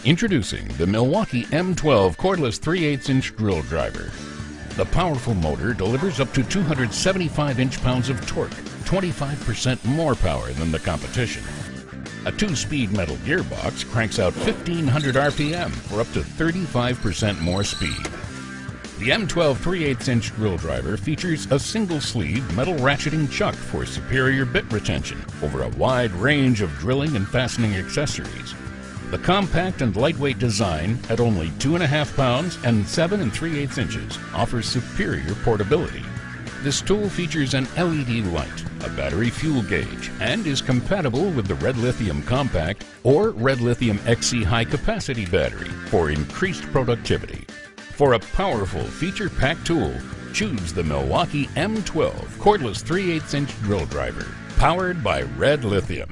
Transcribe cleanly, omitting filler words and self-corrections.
Introducing the Milwaukee M12 cordless 3/8-inch drill driver. The powerful motor delivers up to 275 inch-pounds of torque, 25% more power than the competition. A 2-speed metal gearbox cranks out 1,500 RPM for up to 35% more speed. The M12 3/8-inch drill driver features a single-sleeve metal ratcheting chuck for superior bit retention over a wide range of drilling and fastening accessories. The compact and lightweight design at only 2.5 pounds and 7 3/8 inches offers superior portability. This tool features an LED light, a battery fuel gauge, and is compatible with the Red Lithium Compact or Red Lithium XC high-capacity battery for increased productivity. For a powerful feature-packed tool, choose the Milwaukee M12 cordless 3/8-inch drill driver, powered by Red Lithium.